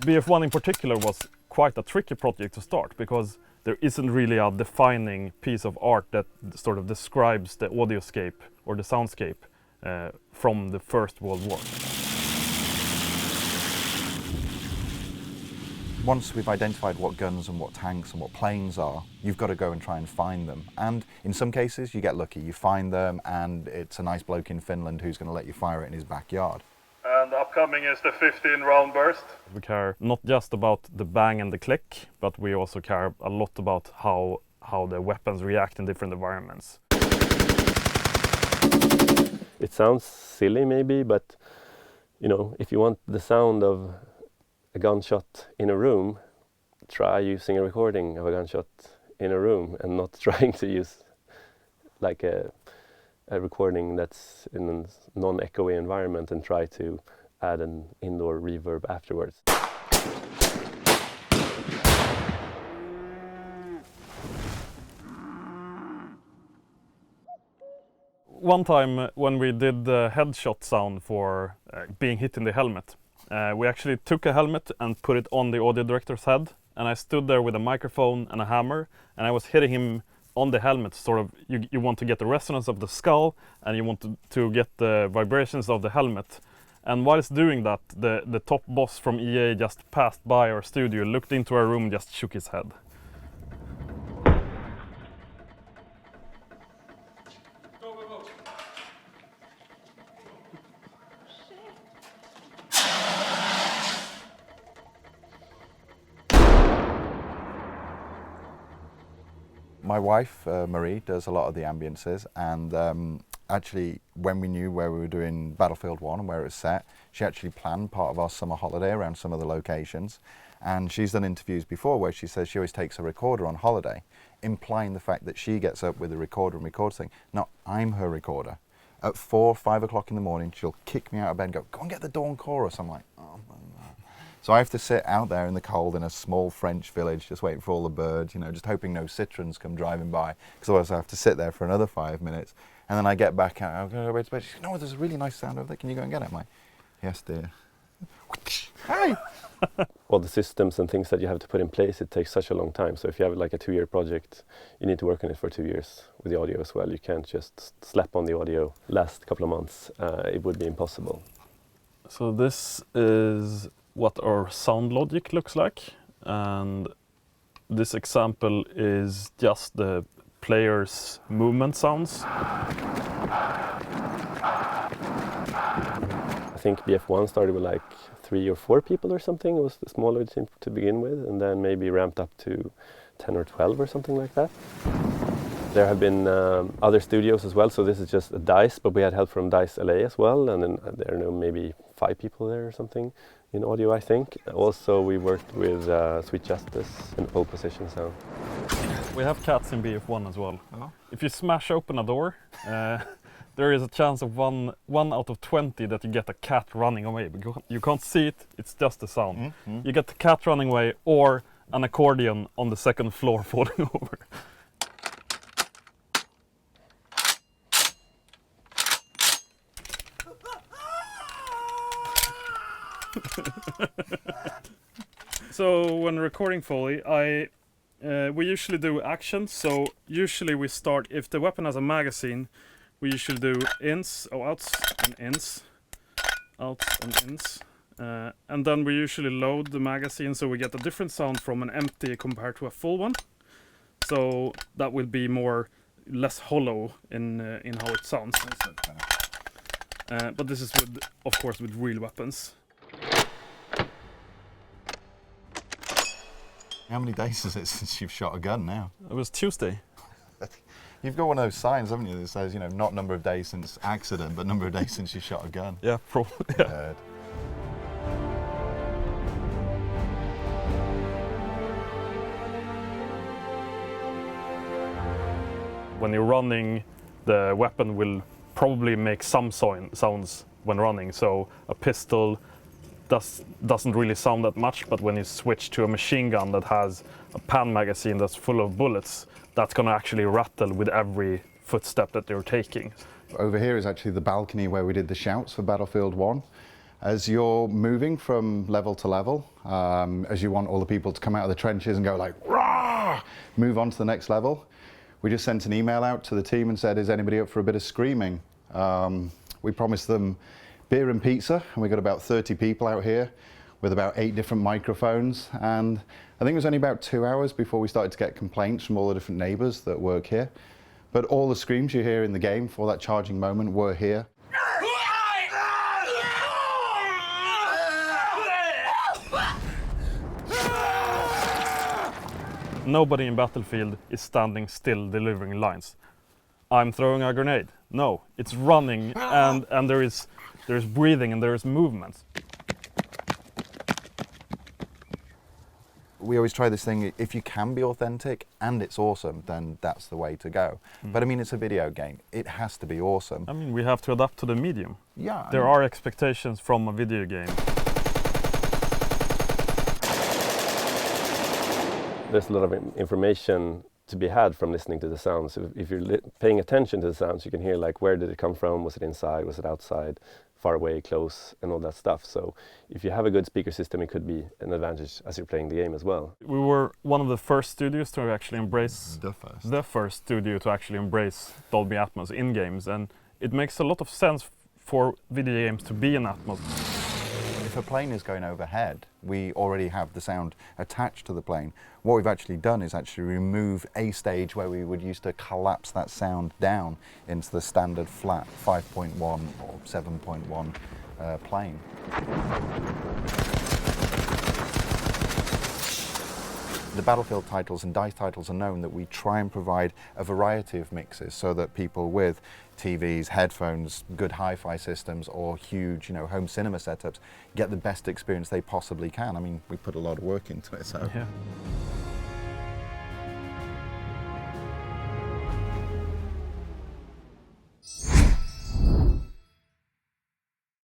BF1 in particular was quite a tricky project to start because there isn't really a defining piece of art that sort of describes the audioscape or the soundscape from the First World War. Once we've identified what guns and what tanks and what planes are, you've got to go and try and find them. And in some cases, you get lucky. You find them and it's a nice bloke in Finland who's going to let you fire it in his backyard. And upcoming is the 15-round burst. We care not just about the bang and the click, but we also care a lot about how the weapons react in different environments. It sounds silly maybe, but you know, if you want the sound of a gunshot in a room, try using a recording of a gunshot in a room and not trying to use like a recording that's in a non-echoey environment and try to add an indoor reverb afterwards. One time when we did the headshot sound for being hit in the helmet, we actually took a helmet and put it on the audio director's head, and I stood there with a microphone and a hammer, and I was hitting him on the helmet. Sort of, you want to get the resonance of the skull, and you want to get the vibrations of the helmet. And whilst doing that, the top boss from EA just passed by our studio, looked into our room, and just shook his head. My wife, Marie, does a lot of the ambiences, and actually when we knew where we were doing Battlefield 1 and where it was set, she actually planned part of our summer holiday around some of the locations. And she's done interviews before where she says she always takes a recorder on holiday, implying the fact that she gets up with a recorder and records things. No, I'm her recorder. At 4, 5 o'clock in the morning, she'll kick me out of bed and go and get the dawn chorus. I'm like, oh my God. So I have to sit out there in the cold in a small French village, just waiting for all the birds, you know, just hoping no citrons come driving by, because otherwise I have to sit there for another 5 minutes. And then I get back out, I'll go to bed. She goes, no, there's a really nice sound over there. Can you go and get it? I'm like, yes, dear. Hey! All the systems and things that you have to put in place, it takes such a long time. So if you have like a 2-year project, you need to work on it for 2 years with the audio as well. You can't just slap on the audio last couple of months. It would be impossible. So this is what our sound logic looks like, and this example is just the player's movement sounds. I think BF1 started with like 3 or 4 people or something. It was the smaller team to begin with, and then maybe ramped up to 10 or 12 or something like that. There have been other studios as well, so this is just a DICE, but we had help from DICE LA as well, and then there are maybe 5 people there or something in audio, I think. Also, we worked with Sweet Justice and Pole Position Sound. We have cats in BF1 as well. Oh. If you smash open a door, there is a chance of one out of 20 that you get a cat running away. Because you can't see it, it's just the sound. Mm-hmm. You get the cat running away or an accordion on the second floor falling over. So when recording Foley, we usually do actions. So usually we start, if the weapon has a magazine, we usually do ins, or outs and ins, outs and ins. And then we usually load the magazine so we get a different sound from an empty compared to a full one. So that will be less hollow in how it sounds. But this is of course with real weapons. How many days is it since you've shot a gun now? It was Tuesday. You've got one of those signs, haven't you, that says, you know, not number of days since accident, but number of days since you shot a gun. Yeah, probably. Yeah. When you're running, the weapon will probably make some sounds when running. So a pistol doesn't really sound that much, but when you switch to a machine gun that has a pan magazine that's full of bullets, that's going to actually rattle with every footstep that you're taking. Over here is actually the balcony where we did the shouts for Battlefield 1. As you're moving from level to level, as you want all the people to come out of the trenches and go like, "Rah!" Move on to the next level, we just sent an email out to the team and said, is anybody up for a bit of screaming? We promised them beer and pizza, and we got about 30 people out here with about 8 different microphones, and I think it was only about 2 hours before we started to get complaints from all the different neighbours that work here. But all the screams you hear in the game for that charging moment were here. Nobody in Battlefield is standing still delivering lines. I'm throwing a grenade. No, it's running, and there is breathing and there is movement. We always try this thing, if you can be authentic and it's awesome, then that's the way to go. But I mean, it's a video game. It has to be awesome. I mean, we have to adapt to the medium. Yeah. There are expectations from a video game. There's a lot of information to be had from listening to the sounds. If you're paying attention to the sounds, you can hear like, where did it come from? Was it inside? Was it outside? Far away, close, and all that stuff. So if you have a good speaker system, it could be an advantage as you're playing the game as well. We were one of the first studios to actually embrace the first studio to actually embrace Dolby Atmos in games, and it makes a lot of sense for video games to be in Atmos. If a plane is going overhead, we already have the sound attached to the plane. What we've actually done is actually remove a stage where we would used to collapse that sound down into the standard flat 5.1 or 7.1 plane. The Battlefield titles and DICE titles are known that we try and provide a variety of mixes so that people with TVs, headphones, good hi-fi systems, or huge, home cinema setups get the best experience they possibly can. I mean, we put a lot of work into it, so. Yeah.